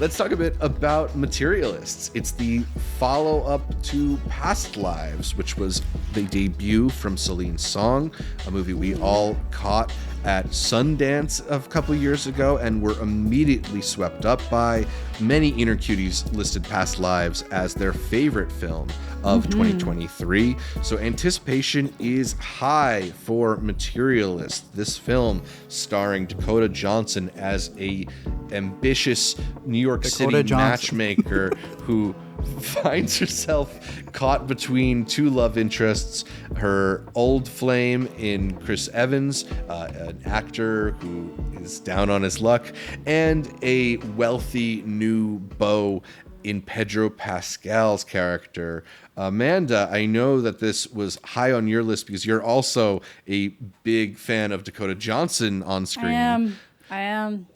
Let's talk a bit about Materialists. It's the follow-up to Past Lives, which was the debut from Celine Song, a movie we all caught at Sundance a couple years ago and were immediately swept up by. Many Intercuties listed Past Lives as their favorite film of 2023. So anticipation is high for Materialists. This film starring Dakota Johnson as a ambitious New York City matchmaker who finds herself caught between two love interests, her old flame in Chris Evans, an actor who is down on his luck, and a wealthy new beau in Pedro Pascal's character. Amanda, I know that this was high on your list because you're also a big fan of Dakota Johnson on screen. I am.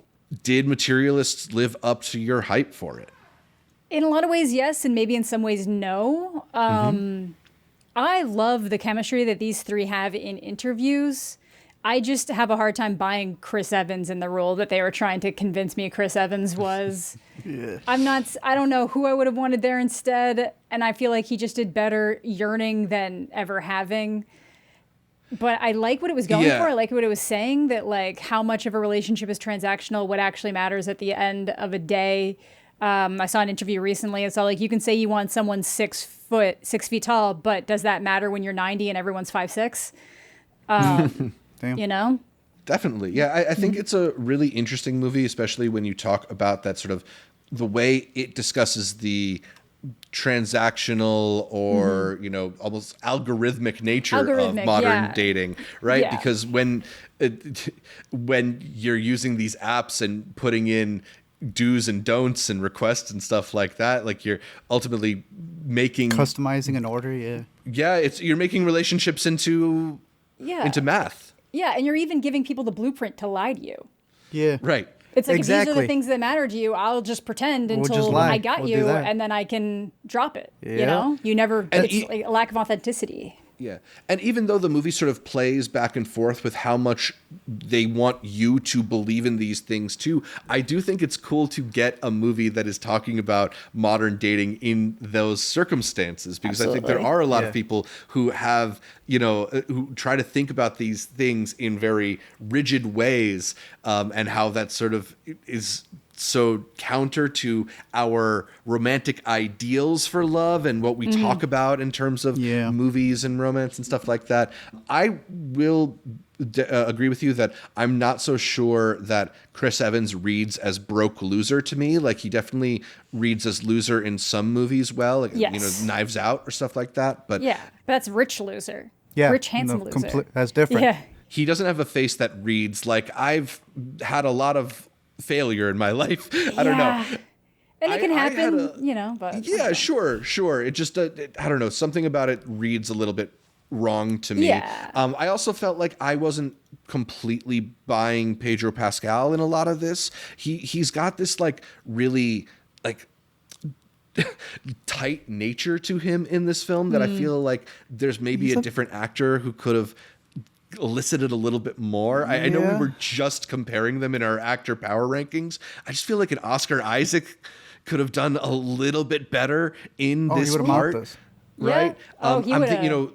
Did Materialists live up to your hype for it? In a lot of ways, yes, and maybe in some ways, no. I love the chemistry that these three have in interviews. I just have a hard time buying Chris Evans in the role that they were trying to convince me Chris Evans was. Yeah. I don't know who I would have wanted there instead, and I feel like he just did better yearning than ever having. But I like what it was going for. I like what it was saying, that like how much of a relationship is transactional, what actually matters at the end of a day. I saw an interview recently. It's all like, you can say you want someone 6 feet tall, but does that matter when you're 90 and everyone's 5'6"? You know? Definitely. Yeah, I think it's a really interesting movie, especially when you talk about that sort of the way it discusses the transactional or, you know, almost algorithmic nature of modern dating, right? Yeah. Because when you're using these apps and putting in do's and don'ts and requests and stuff like that, like you're ultimately customizing an order. You're making relationships into math. Yeah, and you're even giving people the blueprint to lie to you. Yeah, right. It's like, if these are the things that matter to you, I'll just pretend until I got you, and then I can drop it. You know, it's like a lack of authenticity. Yeah. And even though the movie sort of plays back and forth with how much they want you to believe in these things too, I do think it's cool to get a movie that is talking about modern dating in those circumstances, because I think there are a lot of people who have, you know, who try to think about these things in very rigid ways, and how that sort of is so counter to our romantic ideals for love and what we talk about in terms of movies and romance and stuff like that. I will agree with you that I'm not so sure that Chris Evans reads as broke loser to me. Like, he definitely reads as loser in some movies, like, you know, Knives Out or stuff like that. But that's rich loser. Yeah, rich, handsome loser. That's different. Yeah. He doesn't have a face that reads like, I've had a lot of failure in my life. I don't know. And it can happen, you know, but. Yeah, sure. It just, I don't know. Something about it reads a little bit wrong to me. Yeah. I also felt like I wasn't completely buying Pedro Pascal in a lot of this. He's got this like really like tight nature to him in this film that I feel like there's maybe a different actor who could have elicited a little bit more. I know we were just comparing them in our actor power rankings. I just feel like an Oscar Isaac could have done a little bit better in this part, right? I'm thinking, you know,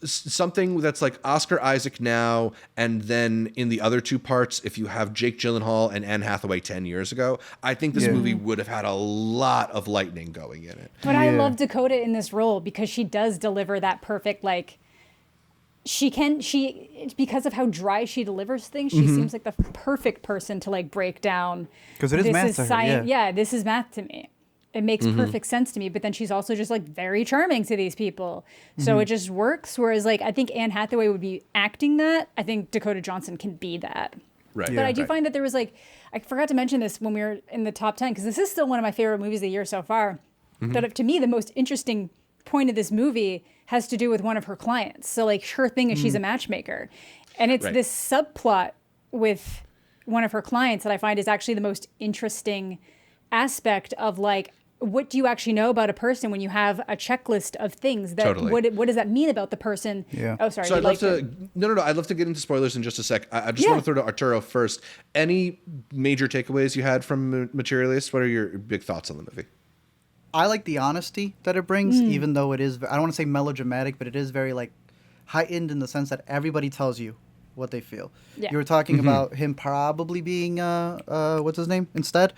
something that's like Oscar Isaac now, and then in the other two parts, if you have Jake Gyllenhaal and Anne Hathaway 10 years ago, I think this movie would have had a lot of lightning going in it. But I love Dakota in this role because she does deliver that perfect, like, because of how dry she delivers things, she seems like the perfect person to like break down. Because it is math to her, yeah, this is math to me. It makes perfect sense to me. But then she's also just like very charming to these people. So it just works. Whereas like, I think Anne Hathaway would be acting that. I think Dakota Johnson can be that. Right. But I do find that there was like, I forgot to mention this when we were in the top 10, because this is still one of my favorite movies of the year so far. But to me, the most interesting point of this movie has to do with one of her clients. So like, her thing is she's a matchmaker, and it's this subplot with one of her clients that I find is actually the most interesting aspect of like what do you actually know about a person when you have a checklist of things that what does that mean about the person? Yeah. Oh, sorry. So I'd love to no. I'd love to get into spoilers in just a sec. I just want to throw to Arturo first. Any major takeaways you had from Materialists? What are your big thoughts on the movie? I like the honesty that it brings, even though it is, I don't want to say melodramatic, but it is very like heightened in the sense that everybody tells you what they feel. Yeah. You were talking about him probably being, what's his name instead?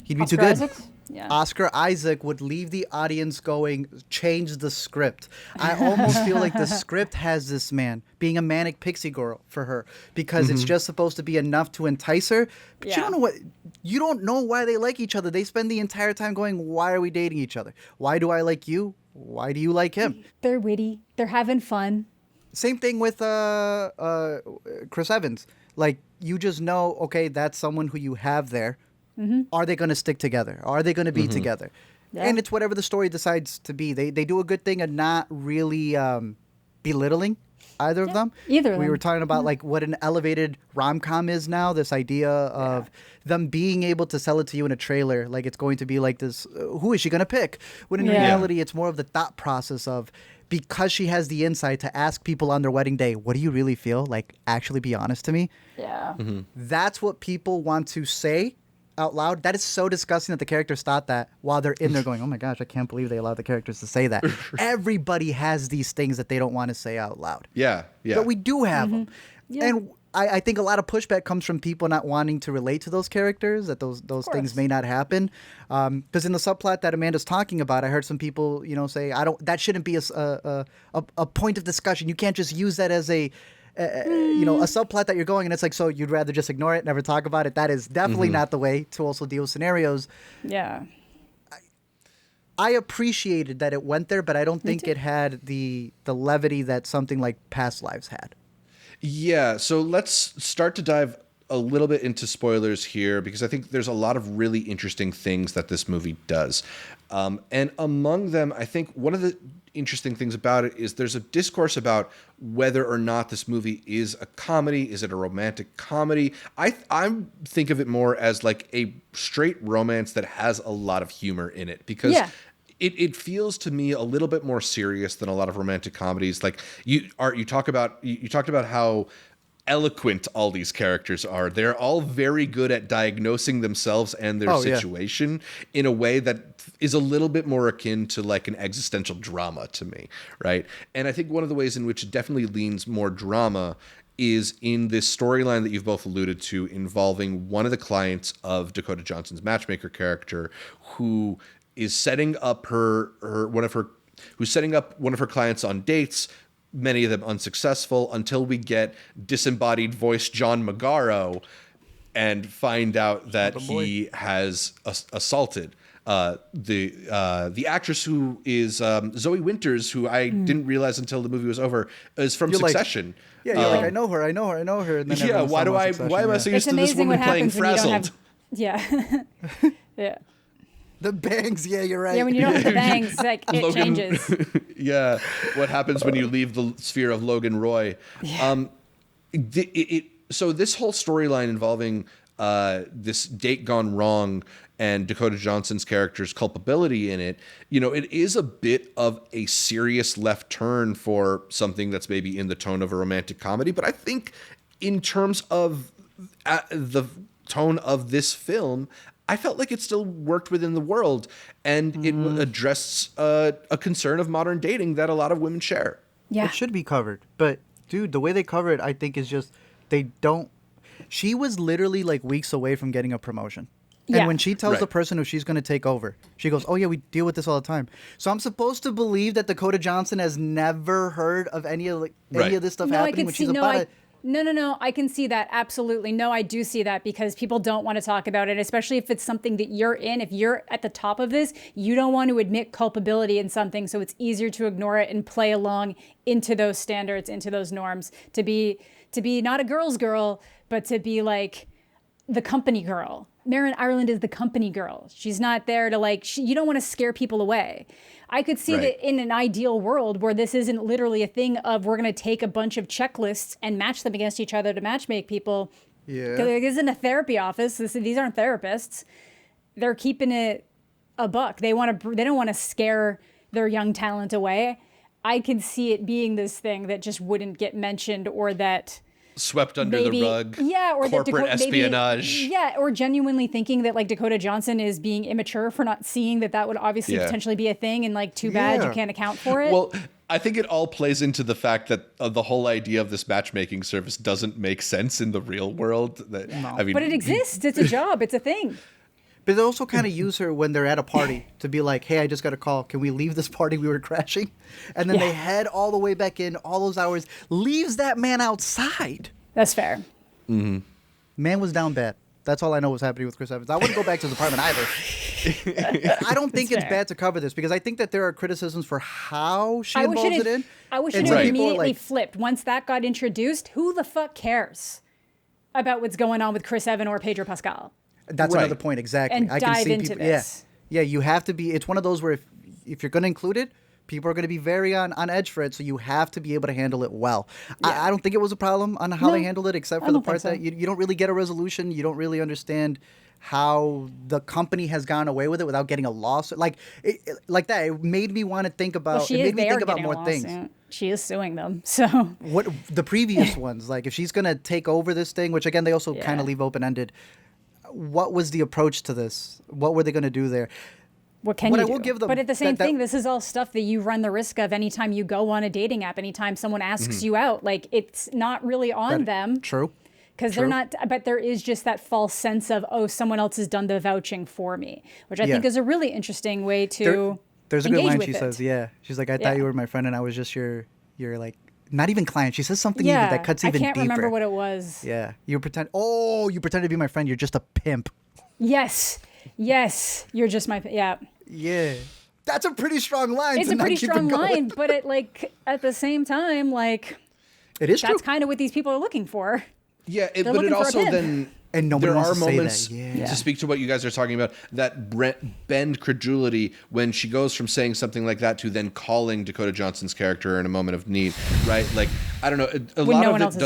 He'd be Oscar too good. Isaacs? Yeah. Oscar Isaac would leave the audience going, change the script. I almost feel like the script has this man being a manic pixie girl for her because it's just supposed to be enough to entice her. But you don't know why they like each other. They spend the entire time going, why are we dating each other? Why do I like you? Why do you like him? They're witty. They're having fun. Same thing with Chris Evans. Like, you just know, okay, that's someone who you have there. Are they going to stick together? Are they going to be together? Yeah. And it's whatever the story decides to be. They do a good thing of not really belittling either of them. Either of them. We were talking about like what an elevated rom-com is now, this idea of them being able to sell it to you in a trailer. Like it's going to be like this, who is she going to pick? When in reality, it's more of the thought process of, because she has the insight to ask people on their wedding day, what do you really feel? Like, actually be honest to me. Yeah. That's what people want to say out loud. That is so disgusting that the characters thought that while they're in there going, oh my gosh, I can't believe they allowed the characters to say that. Everybody has these things that they don't want to say out loud. Yeah. But we do have them. Yeah. And I think a lot of pushback comes from people not wanting to relate to those characters, that those things may not happen. Because in the subplot that Amanda's talking about, I heard some people, say, that shouldn't be a point of discussion. You can't just use that as a subplot that you're going, and it's like, so you'd rather just ignore it, never talk about it. That is definitely not the way to also deal with scenarios. Yeah. I appreciated that it went there, but I don't think it had the levity that something like Past Lives had. Yeah, so let's start to dive a little bit into spoilers here, because I think there's a lot of really interesting things that this movie does. And among them, I think one of the interesting things about it is there's a discourse about whether or not this movie is a comedy. Is it a romantic comedy? I think of it more as like a straight romance that has a lot of humor in it, because it feels to me a little bit more serious than a lot of romantic comedies. Like you talked about how eloquent all these characters are. They're all very good at diagnosing themselves and their situation in a way that is a little bit more akin to like an existential drama to me, right? And I think one of the ways in which it definitely leans more drama is in this storyline that you've both alluded to, involving one of the clients of Dakota Johnson's matchmaker character, who is setting up one of her clients on dates, many of them unsuccessful, until we get disembodied voice John Magaro and find out that he has assaulted the actress who is Zoe Winters, who I didn't realize until the movie was over, is from Succession. You're like, I know her. And then why am I so used to this woman playing Frazzled? Yeah. The bangs, you're right. Yeah, when you don't have the bangs, like it changes. What happens when you leave the sphere of Logan Roy? Yeah. So this whole storyline involving this date gone wrong and Dakota Johnson's character's culpability in it, it is a bit of a serious left turn for something that's maybe in the tone of a romantic comedy. But I think in terms of the tone of this film, I felt like it still worked within the world, and it addressed a concern of modern dating that a lot of women share. Yeah. It should be covered. But, dude, the way they cover it, I think, is just they don't. She was literally like weeks away from getting a promotion. And when she tells the person who she's going to take over, she goes, oh, yeah, we deal with this all the time. So I'm supposed to believe that Dakota Johnson has never heard of any of this stuff happening when she's about to... No. I can see that. Absolutely. No, I do see that, because people don't want to talk about it, especially if it's something that you're in. If you're at the top of this, you don't want to admit culpability in something. So it's easier to ignore it and play along into those standards, into those norms, to be not a girl's girl, but to be like the company girl. Marin Ireland is the company girl. She's not there to you don't want to scare people away. I could see that in an ideal world where this isn't literally a thing of we're going to take a bunch of checklists and match them against each other to matchmake people. Yeah. Because it isn't a therapy office. These aren't therapists. They're keeping it a buck. They don't want to scare their young talent away. I can see it being this thing that just wouldn't get mentioned, or that swept under the rug. Yeah, or corporate espionage. Or genuinely thinking that like Dakota Johnson is being immature for not seeing that would obviously potentially be a thing, and like too bad you can't account for it. Well, I think it all plays into the fact that the whole idea of this matchmaking service doesn't make sense in the real world. I mean, but it exists. It's a job. It's a thing. But they also kind of use her when they're at a party to be like, hey, I just got a call. Can we leave this party we were crashing? And then they head all the way back in, all those hours, leaves that man outside. That's fair. Mm-hmm. Man was down bad. That's all I know was happening with Chris Evans. I wouldn't go back to his apartment either. I don't think it's bad to cover this, because I think that there are criticisms for how she involves it in. I wish it had immediately flipped. Once that got introduced, who the fuck cares about what's going on with Chris Evans or Pedro Pascal? That's another point, exactly. And dive into this. Yeah, you have to be. It's one of those where if you're going to include it, people are going to be very on edge for it, so you have to be able to handle it well. I don't think it was a problem on how they handled it, except for the part that you don't really get a resolution. You don't really understand how the company has gone away with it without getting a lawsuit. Like that. It made me want to think about. It made me think about more things. She is suing them. So what the previous ones, like if she's going to take over this thing, which again they also kind of leave open ended. What was the approach to this? What were they going to do there? What can you do? But at the same thing, this is all stuff that you run the risk of anytime you go on a dating app, anytime someone asks you out. Like, it's not really on them. True. Because they're not, but there is just that false sense of, oh, someone else has done the vouching for me, which I think is a really interesting way to There's a good line she says, she's like, I thought you were my friend and I was just your like, not even client. She says something even that cuts even deeper. I can't remember what it was. Yeah. You pretend to be my friend. You're just a pimp. Yes. You're just my, Yeah. That's a pretty strong line. It's a pretty strong line, but at the same time, like, it is that's kind of what these people are looking for. Yeah, but it also then... And nobody there wants are to moments, say that. to speak to what you guys are talking about, that bend credulity when she goes from saying something like that to then calling Dakota Johnson's character in a moment of need, right? Like, I don't know, a lot of it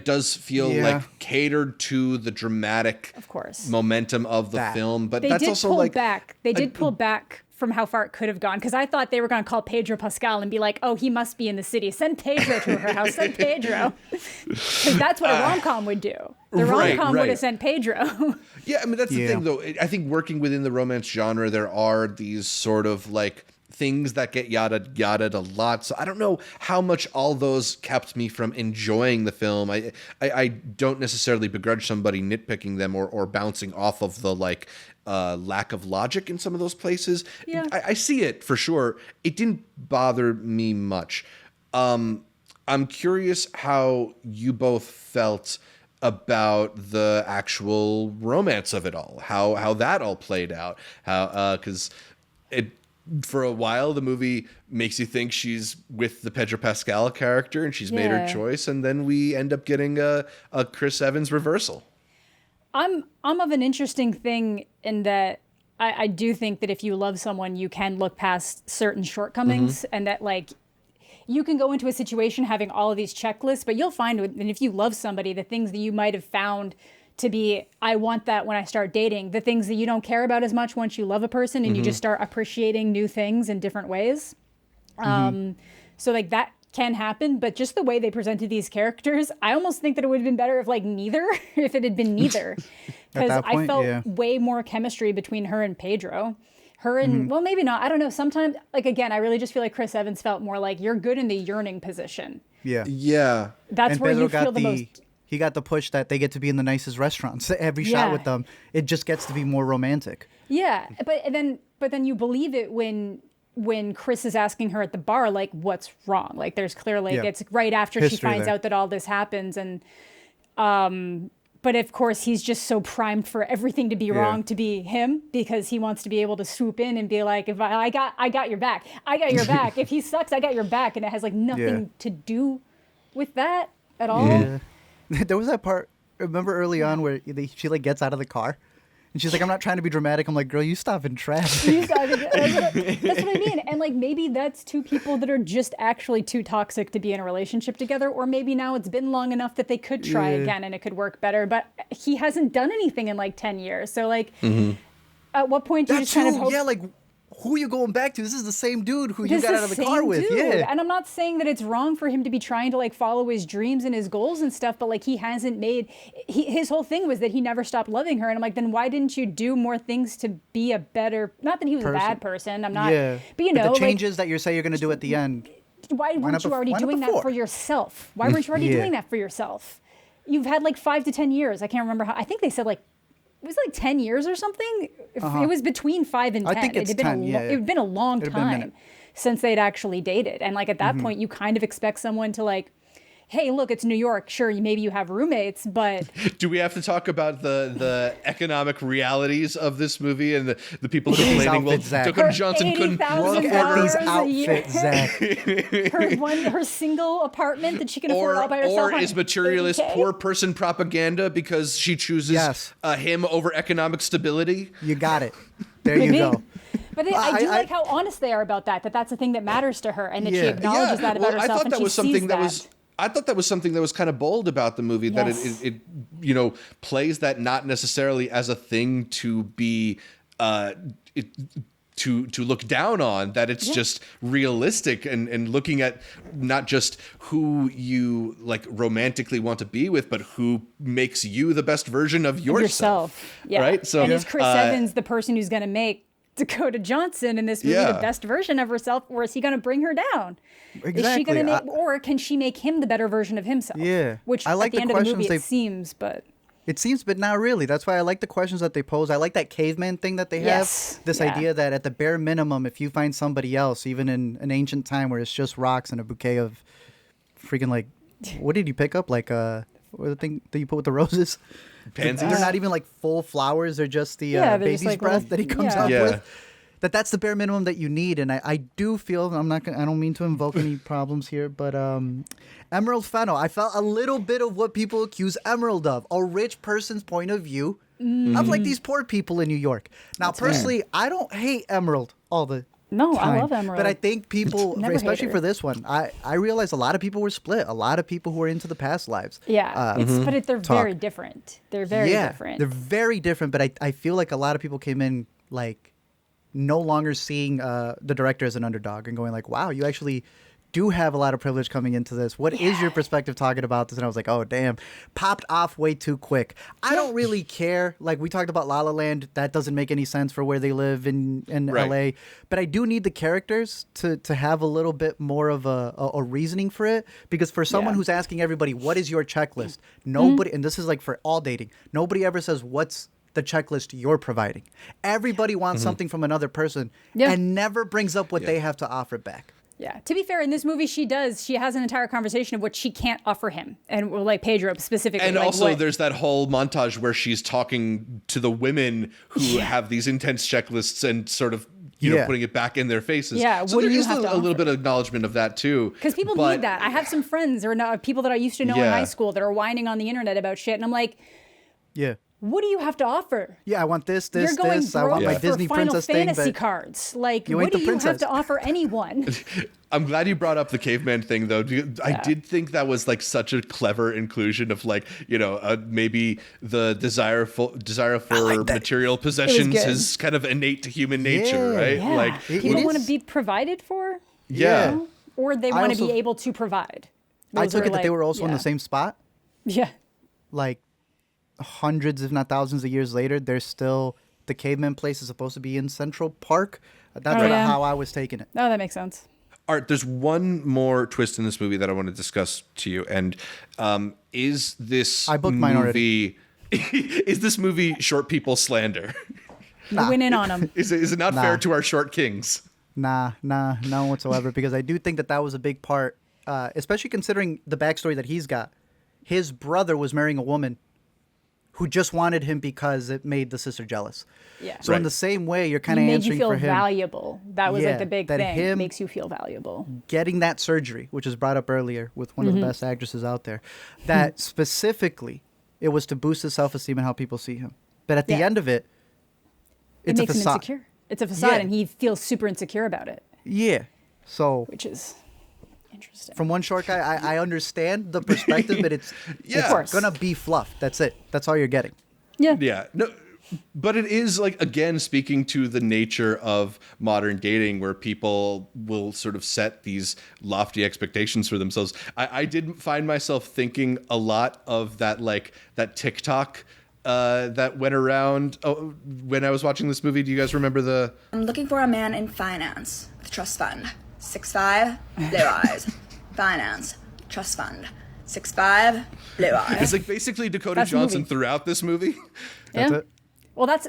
does feel like catered to the dramatic momentum of the film, but that's also like... They did pull back from how far it could have gone, because I thought they were going to call Pedro Pascal and be like, oh, he must be in the city. Send Pedro to her house. Send Pedro. Because that's what a rom-com would do. The rom-com would have sent Pedro. Yeah, I mean, that's the thing, though. I think working within the romance genre, there are these sort of, like, things that get yada a lot. So I don't know how much all those kept me from enjoying the film. I don't necessarily begrudge somebody nitpicking them or bouncing off of the, like, lack of logic in some of those places. Yeah. I see it for sure. It didn't bother me much. I'm curious how you both felt about the actual romance of it all, how that all played out, because for a while the movie makes you think she's with the Pedro Pascal character and she's made her choice, and then we end up getting a Chris Evans reversal. I'm of an interesting thing in that I do think that if you love someone, you can look past certain shortcomings, and that, like, you can go into a situation having all of these checklists, but you'll find that if you love somebody, the things that you might have found to be, I want that when I start dating, the things that you don't care about as much once you love a person and you just start appreciating new things in different ways. So like that can happen, but just the way they presented these characters, I almost think that it would have been better if if it had been neither. Because I felt way more chemistry between her and Pedro. Her and, well, maybe not. I don't know. Sometimes, like, again, I really just feel like Chris Evans felt more like you're good in the yearning position. Yeah. That's and where Pedro you feel the most. He got the push that they get to be in the nicest restaurants. Every shot with them, it just gets to be more romantic. Yeah, but then you believe it when Chris is asking her at the bar, like, what's wrong? Like, there's clearly, it's right after she finds out that all this happens. And, but of course, he's just so primed for everything to be wrong to be him, because he wants to be able to swoop in and be like, if I got your back. I got your back. If he sucks, I got your back. And it has like nothing to do with that at all. Yeah. There was that part, remember early on where she like gets out of the car and she's like, I'm not trying to be dramatic. I'm like, girl, you stop in traffic. That's what I mean. And like, maybe that's two people that are just actually too toxic to be in a relationship together. Or maybe now it's been long enough that they could try again and it could work better. But he hasn't done anything in like 10 years. So like, At what point do you That's just kind of who, hope? yeah, like who are you going back to? This is the same dude who you This got is out of the same car with. dude. Yeah. And I'm not saying that it's wrong for him to be trying to like follow his dreams and his goals and stuff, but like he hasn't made his whole thing was that he never stopped loving her. And I'm like, then why didn't you do more things to be a better, not that he was a bad person. I'm not, Yeah. but you know, the changes that you say you're going to do at the end. why weren't you already doing that for yourself? Why weren't you already doing that for yourself? You've had like 5 to 10 years. I can't remember how, I think they said like, it was like 10 years or something. It was between 5 and 10. I think it's 10, it had been a long time since they'd actually dated. And like at that point, you kind of expect someone to like, hey, look, it's New York. Sure, maybe you have roommates, but... Do we have to talk about the economic realities of this movie and the people complaining? Well, Dakota Johnson couldn't look at these outfits, Zach. her single apartment that she can afford all by herself. Or is materialist poor person propaganda because she chooses him over economic stability? You got it. There you go. But I do like how honest they are about that that's a thing that matters to her, and that she acknowledges that about herself. I thought that was something that was... I thought that was something that was kind of bold about the movie, that it you know, plays that not necessarily as a thing to be to look down on, that it's just realistic and looking at not just who you like romantically want to be with, but who makes you the best version of yourself. Yeah. Right. So and is Chris Evans the person who's going to make Dakota Johnson in this movie the best version of herself, or is he going to bring her down? Exactly. Is she going to make, or can she make him the better version of himself? Yeah. Which I like at the end of the movie it seems, but... It seems, but not really. That's why I like the questions that they pose. I like that caveman thing that they have. This idea that at the bare minimum, if you find somebody else, even in an ancient time where it's just rocks and a bouquet of freaking like, what did you pick up? Like, what the thing that you put with the roses? Pansies? They're not even like full flowers. They're just the baby's like breath little, that he comes up with. That's the bare minimum that you need. And I do feel, I don't mean to invoke any problems here, but Emerald Fennell, I felt a little bit of what people accuse Emerald of, a rich person's point of view of like these poor people in New York. Now, personally, I don't hate Emerald all the time. I love Emerald. But I think people, especially hate her. for this one, I realized a lot of people were split. A lot of people who were into the past lives. Yeah, but they're very different. They're very different. They're very different, but I feel like a lot of people came in like no longer seeing the director as an underdog and going like, wow, you actually do have a lot of privilege coming into this. What is your perspective talking about this? And I was like, oh, damn. Popped off way too quick. I don't really care. Like, we talked about La La Land. That doesn't make any sense for where they live in L.A. But I do need the characters to have a little bit more of a reasoning for it. Because for someone who's asking everybody, what is your checklist? Nobody, and this is like for all dating, nobody ever says, what's the checklist you're providing? Everybody wants something from another person and never brings up what they have to offer back. Yeah. To be fair, in this movie, she has an entire conversation of what she can't offer him. And like Pedro specifically. And like also there's that whole montage where she's talking to the women who have these intense checklists and sort of, you know, putting it back in their faces. Yeah. So what there do you is have a little bit of acknowledgement of that too. Because people need that. I have some friends or people that I used to know in high school that are whining on the internet about shit. And I'm like, what do you have to offer? Yeah, I want this. You're going I want my for Disney Final princess Fantasy thing. cards. Like, you what do you princess. have to offer anyone? I'm glad you brought up the caveman thing, though. I did think that was like such a clever inclusion of like, you know, maybe the desire for material possessions is kind of innate to human nature, right? Yeah. Like people want to be provided for. Yeah. You know? Or they want to be able to provide. I took it that they were also in the same spot. Yeah. Like hundreds, if not thousands of years later, there's still the caveman place is supposed to be in Central Park. That's how I was taking it. Oh, that makes sense. Art, there's one more twist in this movie that I want to discuss to you, and is this I booked mine already. Is this movie short people slander? Nah. Went in on them. Is it not fair to our short kings? Nah, none whatsoever. Because I do think that was a big part, especially considering the backstory that he's got. His brother was marrying a woman who just wanted him because it made the sister jealous. Yeah. So in the same way, you're kind of answering for him. Made you feel valuable. That was like the big thing. It makes you feel valuable. Getting that surgery, which was brought up earlier with one of the best actresses out there, that specifically it was to boost his self-esteem and how people see him. But at the end of it, it's a facade. It makes him insecure. It's a facade, and he feels super insecure about it. Yeah. So. Which is interesting. From one short guy, I understand the perspective, but it's going to be fluff. That's it. That's all you're getting. Yeah. Yeah. No. But it is like, again, speaking to the nature of modern dating, where people will sort of set these lofty expectations for themselves. I did find myself thinking a lot of that, like that TikTok that went around when I was watching this movie. Do you guys remember the? I'm looking for a man in finance with trust fund. 6'5", blue eyes. Finance, trust fund. 6'5", blue eyes. It's like basically Dakota Johnson throughout this movie. That's it. Well, that's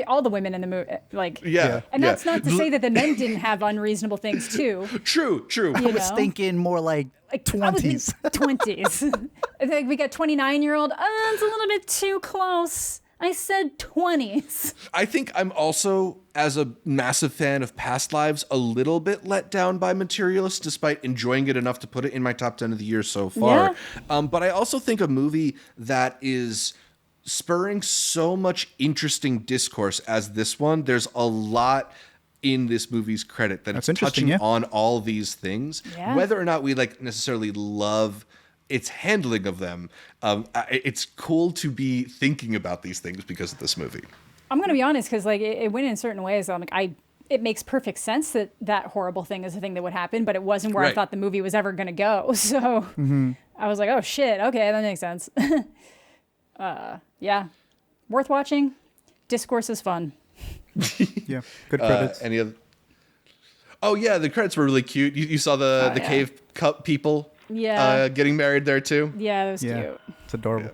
all the women in the movie, like, Yeah. and that's not to say that the men didn't have unreasonable things too. True. I was thinking more like 20s. 20s. I think we got 29-year-old. It's a little bit too close. I said 20s. I think I'm also, as a massive fan of Past Lives, a little bit let down by Materialists, despite enjoying it enough to put it in my top 10 of the year so far. Yeah. But I also think a movie that is spurring so much interesting discourse as this one, there's a lot in this movie's credit that it's touching on all these things. Yeah. Whether or not we like necessarily love its handling of them, it's cool to be thinking about these things because of this movie. I'm gonna be honest, because like it went in certain ways. I'm like, it makes perfect sense that horrible thing is a thing that would happen, but it wasn't where I thought the movie was ever gonna go. So I was like, oh shit, okay, that makes sense. Yeah, worth watching. Discourse is fun. Yeah, good credits. Any other? Oh yeah, the credits were really cute. You saw the cave cup people. Yeah. Getting married there too. Yeah, that was cute. It's adorable.